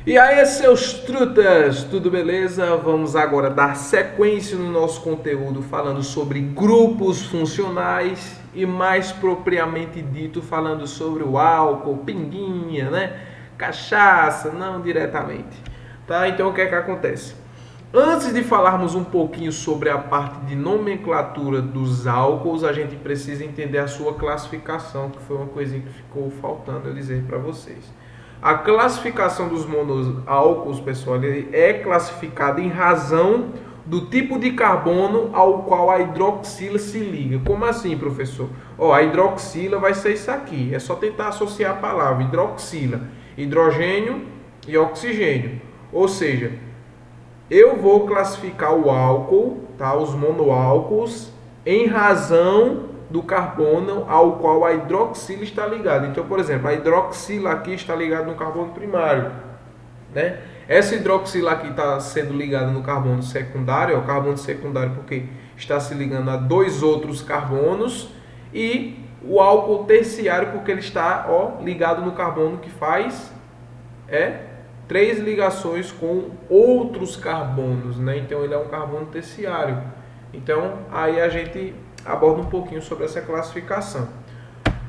E aí, seus trutas, tudo beleza? Vamos agora dar sequência no nosso conteúdo falando sobre grupos funcionais e mais propriamente dito falando sobre o álcool, pinguinha, né? Cachaça, não diretamente. Tá? Então o que é que acontece? Antes de falarmos um pouquinho sobre a parte de nomenclatura dos álcools, a gente precisa entender a sua classificação, que foi uma coisinha que ficou faltando eu dizer para vocês. A classificação dos monoálcools, pessoal, ele é classificada em razão do tipo de carbono ao qual a hidroxila se liga. Como assim, professor? A hidroxila vai ser isso aqui. É só tentar associar a palavra hidroxila, hidrogênio e oxigênio. Ou seja, eu vou classificar o álcool, tá? Os monoálcools, em razão do carbono ao qual a hidroxila está ligada. Então, por exemplo, a hidroxila aqui está ligada no carbono primário, né? Essa hidroxila aqui está sendo ligada no carbono secundário, é o carbono secundário porque está se ligando a dois outros carbonos, e o álcool terciário porque ele está ligado no carbono que faz três ligações com outros carbonos, né? Então ele é um carbono terciário. Então aí a gente aborda um pouquinho sobre essa classificação.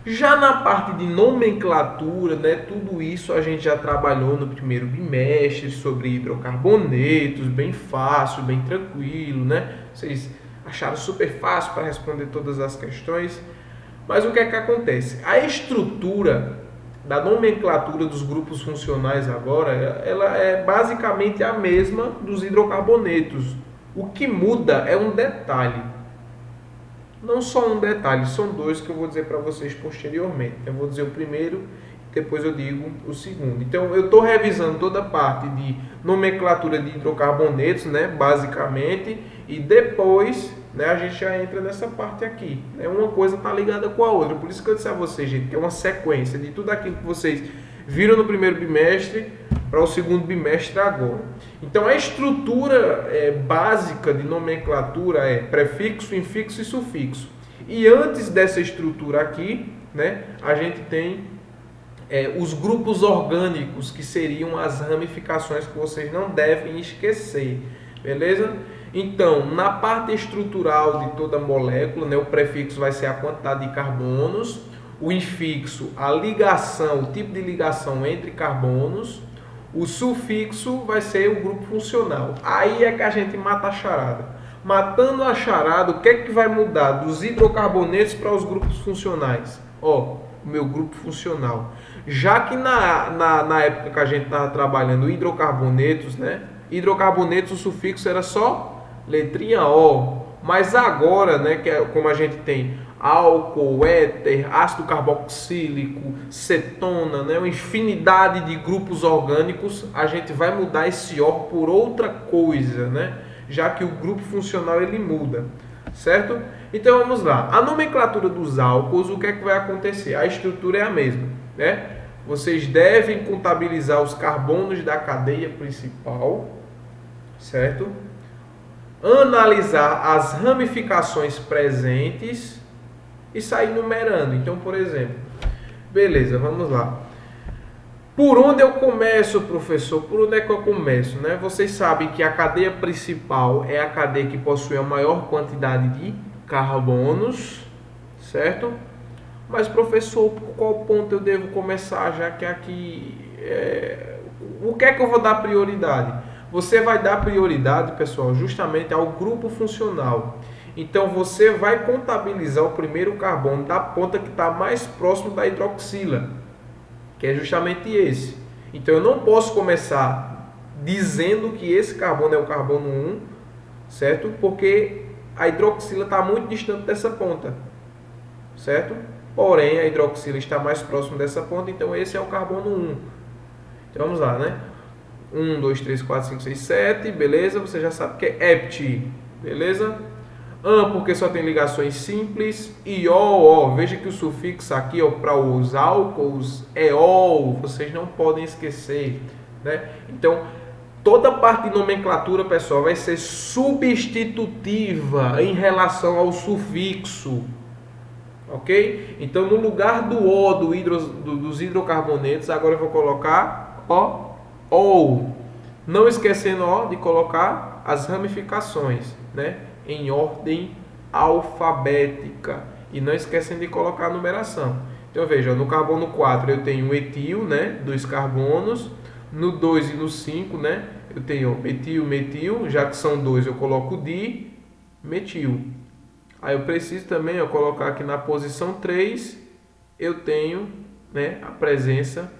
Já na parte de nomenclatura, né, tudo isso a gente já trabalhou no primeiro bimestre sobre hidrocarbonetos, bem fácil, bem tranquilo, né? Vocês acharam super fácil para responder todas as questões. Mas o que é que acontece? A estrutura da nomenclatura dos grupos funcionais agora, ela é basicamente a mesma dos hidrocarbonetos. O que muda é um detalhe. Não só um detalhe, são dois que eu vou dizer para vocês posteriormente. Eu vou dizer o primeiro, depois eu digo o segundo. Então eu estou revisando toda a parte de nomenclatura de hidrocarbonetos, né, basicamente, e depois, né, a gente já entra nessa parte aqui. Uma coisa está ligada com a outra. Por isso que eu disse a vocês, gente, que é uma sequência de tudo aquilo que vocês viram no primeiro bimestre para o segundo bimestre agora. Então a estrutura básica de nomenclatura é prefixo, infixo e sufixo. E antes dessa estrutura aqui, né, a gente tem os grupos orgânicos, que seriam as ramificações que vocês não devem esquecer, beleza? Então, na parte estrutural de toda molécula, né, o prefixo vai ser a quantidade de carbonos, o infixo, a ligação, o tipo de ligação entre carbonos, o sufixo vai ser o grupo funcional. Aí é que a gente mata a charada. Matando a charada, o que é que vai mudar dos hidrocarbonetos para os grupos funcionais? O meu grupo funcional. Já que na época que a gente estava trabalhando hidrocarbonetos, né? Hidrocarbonetos, o sufixo era só letrinha O. Mas agora, né, que é como a gente tem álcool, éter, ácido carboxílico, cetona, né, uma infinidade de grupos orgânicos, a gente vai mudar esse O por outra coisa, né? Já que o grupo funcional ele muda, certo? Então vamos lá. A nomenclatura dos álcools, o que é que vai acontecer? A estrutura é a mesma, né? Vocês devem contabilizar os carbonos da cadeia principal, certo? Analisar as ramificações presentes e sair numerando. Então, por exemplo, beleza, vamos lá. Por onde eu começo, professor? Por onde é que eu começo, né? Vocês sabem que a cadeia principal é a cadeia que possui a maior quantidade de carbonos, certo? Mas, professor, por qual ponto eu devo começar, já que aqui o que é que eu vou dar prioridade? Você vai dar prioridade, pessoal, justamente ao grupo funcional. Então você vai contabilizar o primeiro carbono da ponta que está mais próximo da hidroxila, que é justamente esse. Então eu não posso começar dizendo que esse carbono é o carbono 1, certo? Porque a hidroxila está muito distante dessa ponta, certo? Porém a hidroxila está mais próximo dessa ponta, então esse é o carbono 1. Então vamos lá, né? 1, 2, 3, 4, 5, 6, 7, beleza? Você já sabe que é hept, beleza? Porque só tem ligações simples. E veja que o sufixo aqui para os álcools é ol, vocês não podem esquecer, né? Então, toda a parte de nomenclatura, pessoal, vai ser substitutiva em relação ao sufixo, ok? Então, no lugar do O dos hidrocarbonetos, agora eu vou colocar O Ou, não esquecendo de colocar as ramificações, né, em ordem alfabética. E não esquecendo de colocar a numeração. Então veja, no carbono 4 eu tenho o etil, né, 2 carbonos. No 2 e no 5, né, eu tenho metil, metil. Já que são 2, eu coloco di, metil. Aí eu preciso também colocar aqui na posição 3, eu tenho, né, a presença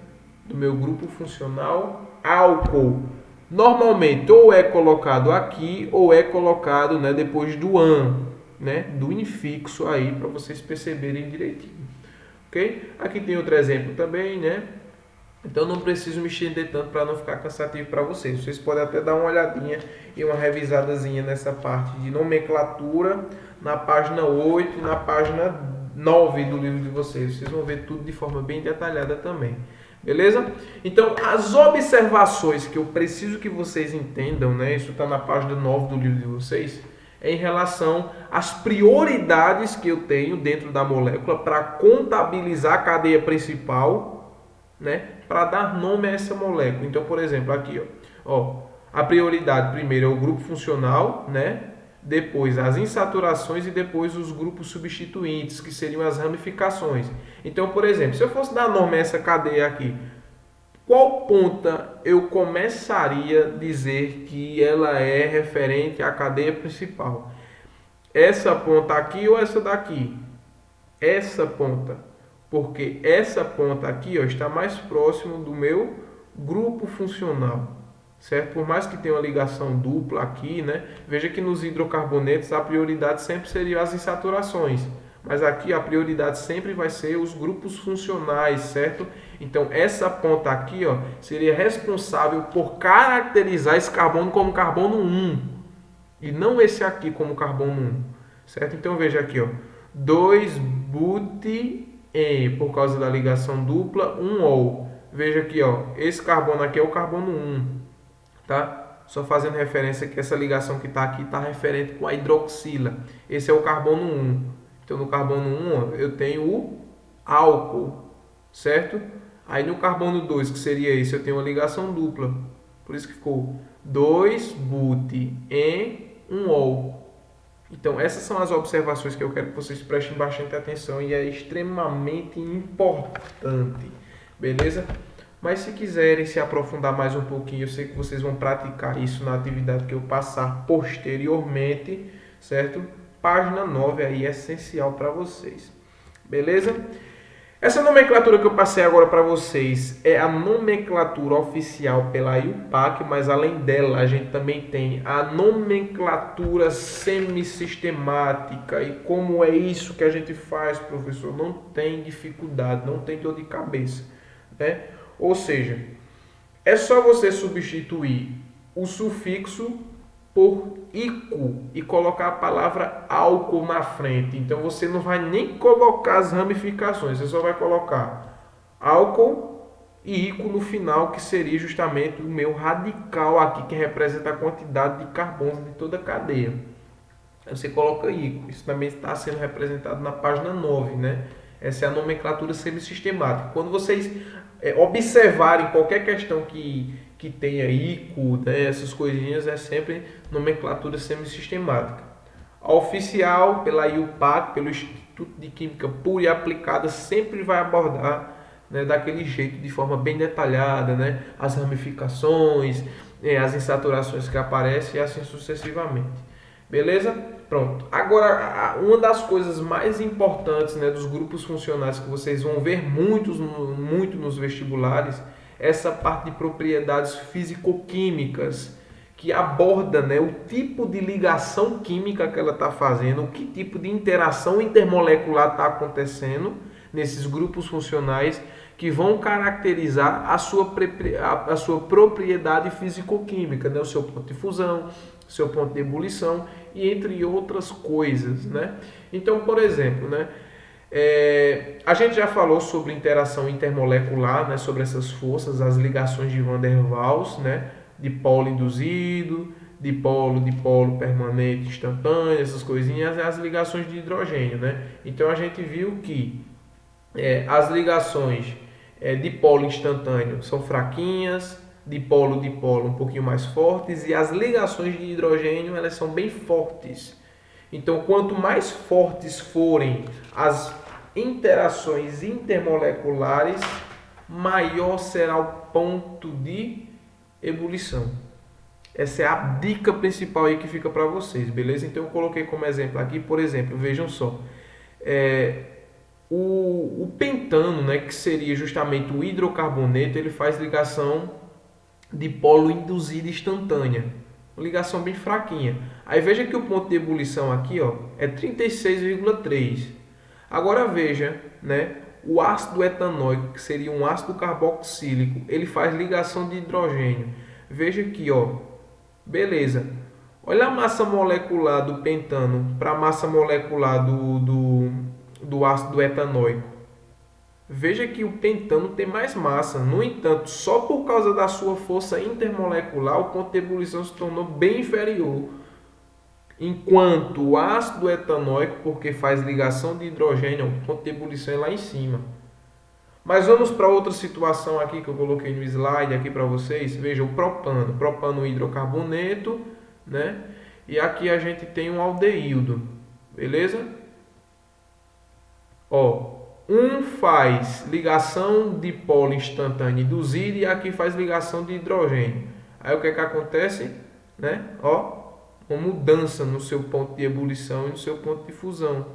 do meu grupo funcional álcool. Normalmente ou é colocado aqui ou é colocado, né, depois do an, né, do infixo aí, para vocês perceberem direitinho. Ok? Aqui tem outro exemplo também, né? Então não preciso me estender tanto para não ficar cansativo para vocês. Vocês podem até dar uma olhadinha e uma revisadazinha nessa parte de nomenclatura na página 8 e na página 9 do livro de vocês. Vocês vão ver tudo de forma bem detalhada também. Beleza? Então, as observações que eu preciso que vocês entendam, né? Isso está na página 9 do livro de vocês, é em relação às prioridades que eu tenho dentro da molécula para contabilizar a cadeia principal, né? Para dar nome a essa molécula. Então, por exemplo, aqui, a prioridade primeiro é o grupo funcional, né? Depois as insaturações e depois os grupos substituintes, que seriam as ramificações. Então, por exemplo, se eu fosse dar nome a essa cadeia aqui, qual ponta eu começaria a dizer que ela é referente à cadeia principal? Essa ponta aqui ou essa daqui? Essa ponta, porque essa ponta aqui está mais próximo do meu grupo funcional. Certo? Por mais que tenha uma ligação dupla aqui, né? Veja que nos hidrocarbonetos a prioridade sempre seria as insaturações, mas aqui a prioridade sempre vai ser os grupos funcionais, certo? Então essa ponta aqui, seria responsável por caracterizar esse carbono como carbono 1 e não esse aqui como carbono 1, certo? Então veja aqui, 2-bute-en, por causa da ligação dupla, 1-ol. Veja aqui, esse carbono aqui é o carbono 1. Tá? Só fazendo referência que essa ligação que está aqui está referente com a hidroxila. Esse é o carbono 1. Então no carbono 1 eu tenho o álcool, certo? Aí no carbono 2, que seria esse, eu tenho uma ligação dupla. Por isso que ficou 2-bute-en-1-ol. Então essas são as observações que eu quero que vocês prestem bastante atenção e é extremamente importante. Beleza? Mas se quiserem se aprofundar mais um pouquinho, eu sei que vocês vão praticar isso na atividade que eu passar posteriormente, certo? Página 9 aí é essencial para vocês. Beleza? Essa nomenclatura que eu passei agora para vocês é a nomenclatura oficial pela IUPAC, mas além dela a gente também tem a nomenclatura semissistemática. E como é isso que a gente faz, professor? Não tem dificuldade, não tem dor de cabeça, né? Ou seja, é só você substituir o sufixo por ico e colocar a palavra álcool na frente. Então você não vai nem colocar as ramificações, você só vai colocar álcool e ico no final, que seria justamente o meu radical aqui, que representa a quantidade de carbono de toda a cadeia. Aí você coloca ico, isso também está sendo representado na página 9, né? Essa é a nomenclatura semissistemática. Quando vocês observarem qualquer questão que tenha ICO, né, essas coisinhas, é sempre nomenclatura semissistemática. A oficial, pela IUPAC, pelo Instituto de Química Pura e Aplicada, sempre vai abordar, né, daquele jeito, de forma bem detalhada, né, as ramificações, as insaturações que aparecem e assim sucessivamente. Beleza? Pronto. Agora, uma das coisas mais importantes, né, dos grupos funcionais que vocês vão ver muito nos vestibulares, é essa parte de propriedades físico-químicas, que aborda, né, o tipo de ligação química que ela está fazendo, o que tipo de interação intermolecular está acontecendo nesses grupos funcionais, que vão caracterizar a sua propriedade físico-química, né, o seu ponto de fusão, seu ponto de ebulição e entre outras coisas, né? Então, por exemplo, né, a gente já falou sobre interação intermolecular, né, sobre essas forças, as ligações de Van der Waals, né, dipolo induzido, dipolo permanente instantâneo, essas coisinhas, as ligações de hidrogênio, né? Então a gente viu que as ligações dipolo instantâneo são fraquinhas, dipolo um pouquinho mais fortes e as ligações de hidrogênio elas são bem fortes. Então, quanto mais fortes forem as interações intermoleculares, maior será o ponto de ebulição. Essa é a dica principal aí que fica para vocês, beleza? Então eu coloquei como exemplo aqui, por exemplo, vejam só, o pentano, né, que seria justamente o hidrocarboneto, ele faz ligação dipolo induzida instantânea, uma ligação bem fraquinha. Aí veja que o ponto de ebulição aqui, ó, é 36,3. Agora veja, né, o ácido etanóico, que seria um ácido carboxílico, ele faz ligação de hidrogênio. Veja aqui, ó, beleza. Olha a massa molecular do pentano para a massa molecular do ácido etanóico. Veja que o pentano tem mais massa. No entanto, só por causa da sua força intermolecular, o ponto de ebulição se tornou bem inferior. Enquanto o ácido etanóico, porque faz ligação de hidrogênio, o ponto de ebulição é lá em cima. Mas vamos para outra situação aqui que eu coloquei no slide aqui para vocês. Veja o propano, propano hidrocarboneto, né? E aqui a gente tem um aldeído, beleza? Ó, um faz ligação dipolo instantânea induzida e aqui faz ligação de hidrogênio. Aí o que é que acontece, né? Ó, uma mudança no seu ponto de ebulição e no seu ponto de fusão,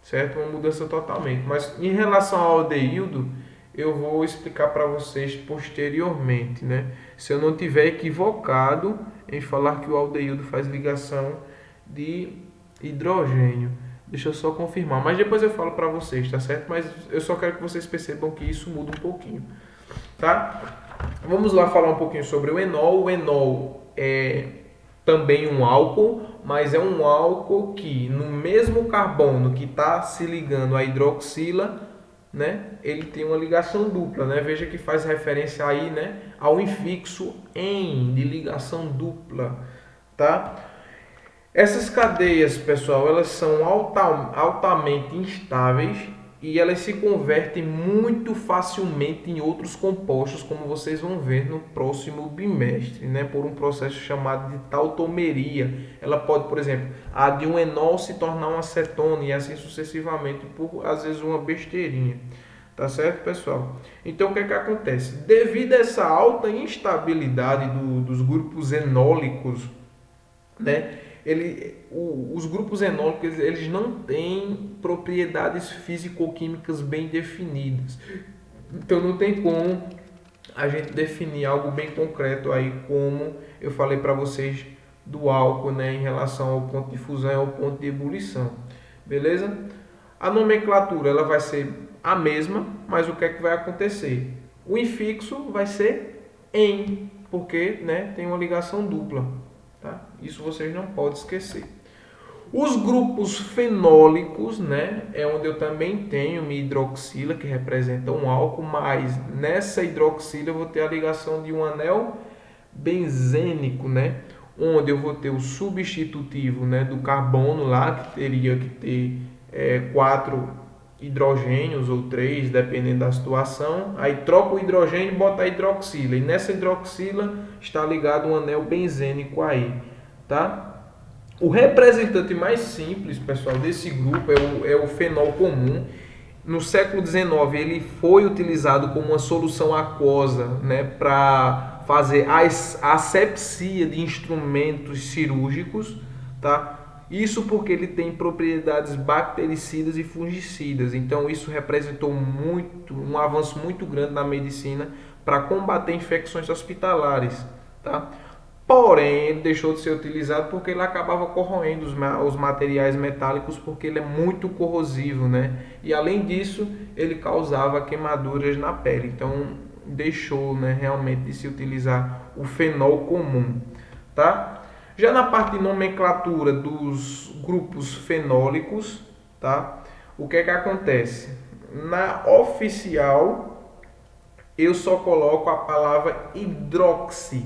certo? Uma mudança totalmente. Mas em relação ao aldeído, eu vou explicar para vocês posteriormente, né? Se eu não tiver equivocado em falar que o aldeído faz ligação de hidrogênio. Deixa eu só confirmar, mas depois eu falo para vocês, tá certo? Mas eu só quero que vocês percebam que isso muda um pouquinho, tá? Vamos lá falar um pouquinho sobre o enol. O enol é também um álcool, mas é um álcool que no mesmo carbono que está se ligando à hidroxila, né, ele tem uma ligação dupla, né? Veja que faz referência aí, né, ao infixo em de ligação dupla, tá? Essas cadeias, pessoal, elas são altamente instáveis e elas se convertem muito facilmente em outros compostos, como vocês vão ver no próximo bimestre, né? Por um processo chamado de tautomeria. Ela pode, por exemplo, a de um enol se tornar uma acetona e assim sucessivamente, por às vezes uma besteirinha. Tá certo, pessoal? Então, o que é que acontece? Devido a essa alta instabilidade dos grupos enólicos, né? Os grupos enólicos eles não têm propriedades físico-químicas bem definidas. Então não tem como a gente definir algo bem concreto aí, como eu falei para vocês do álcool, né, em relação ao ponto de fusão e ao ponto de ebulição. Beleza? A nomenclatura ela vai ser a mesma, mas o que é que vai acontecer? O infixo vai ser em, porque, né, tem uma ligação dupla. Tá? Isso vocês não podem esquecer. Os grupos fenólicos, né, é onde eu também tenho minha hidroxila, que representa um álcool, mas nessa hidroxila eu vou ter a ligação de um anel benzênico, né, onde eu vou ter o substitutivo, né, do carbono lá, que teria que ter 4 hidrogênios ou 3, dependendo da situação. Aí troca o hidrogênio e bota a hidroxila. E nessa hidroxila está ligado um anel benzênico aí, tá? O representante mais simples, pessoal, desse grupo é o fenol comum. No século XIX ele foi utilizado como uma solução aquosa, né, para fazer a asepsia de instrumentos cirúrgicos, tá? Isso porque ele tem propriedades bactericidas e fungicidas. Então isso representou um avanço muito grande na medicina para combater infecções hospitalares, tá? Porém, ele deixou de ser utilizado porque ele acabava corroendo os materiais metálicos, porque ele é muito corrosivo, né? E além disso, ele causava queimaduras na pele. Então deixou, né, realmente de se utilizar o fenol comum, tá? Já na parte de nomenclatura dos grupos fenólicos, tá? O que é que acontece? Na oficial, eu só coloco a palavra hidroxi.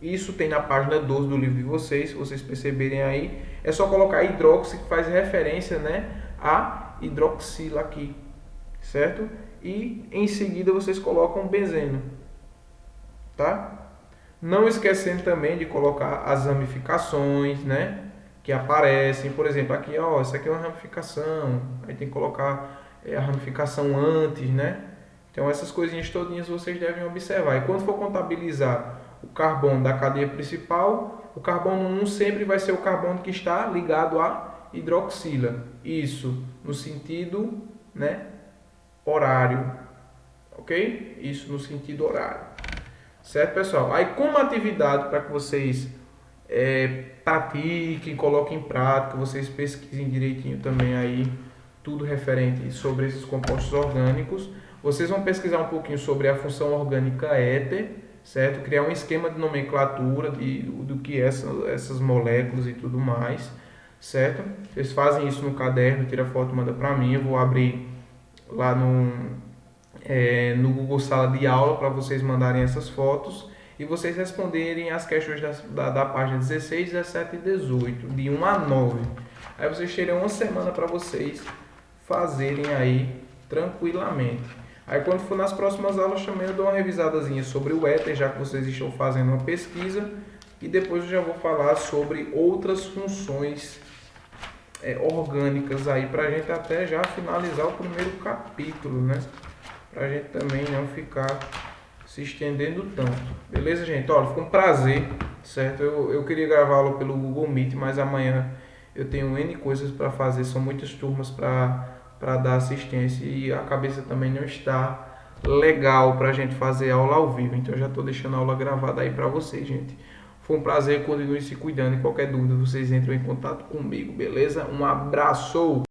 Isso tem na página 12 do livro de vocês, se vocês perceberem aí. É só colocar hidroxi, que faz referência, né, a hidroxila aqui, certo? E em seguida vocês colocam benzeno. tá? Não esquecendo também de colocar as ramificações, né? Que aparecem, por exemplo, aqui, ó, essa aqui é uma ramificação, aí tem que colocar a ramificação antes, né? Então essas coisinhas todinhas vocês devem observar. E quando for contabilizar o carbono da cadeia principal, o carbono 1 sempre vai ser o carbono que está ligado à hidroxila. Isso no sentido, né, horário, ok? Isso no sentido horário. Certo, pessoal? Aí, como atividade para que vocês pratiquem, coloquem em prática, vocês pesquisem direitinho também aí tudo referente sobre esses compostos orgânicos. Vocês vão pesquisar um pouquinho sobre a função orgânica éter, certo? Criar um esquema de nomenclatura do que essas moléculas e tudo mais, certo? Vocês fazem isso no caderno, tira foto e manda para mim. Eu vou abrir lá no Google Sala de Aula para vocês mandarem essas fotos e vocês responderem as questões da página 16, 17 e 18, de 1 a 9. Aí vocês terão uma semana para vocês fazerem aí tranquilamente. Aí quando for nas próximas aulas também eu dou uma revisadazinha sobre o éter, já que vocês estão fazendo uma pesquisa, e depois eu já vou falar sobre outras funções orgânicas aí, para a gente até já finalizar o primeiro capítulo, né? Para a gente também não ficar se estendendo tanto. Beleza, gente? Olha, foi um prazer, certo? Eu queria gravar aula pelo Google Meet, mas amanhã eu tenho N coisas para fazer, são muitas turmas para dar assistência e a cabeça também não está legal para a gente fazer aula ao vivo. Então eu já estou deixando a aula gravada aí para vocês, gente. Foi um prazer, continue se cuidando e qualquer dúvida vocês entram em contato comigo, beleza? Um abraço!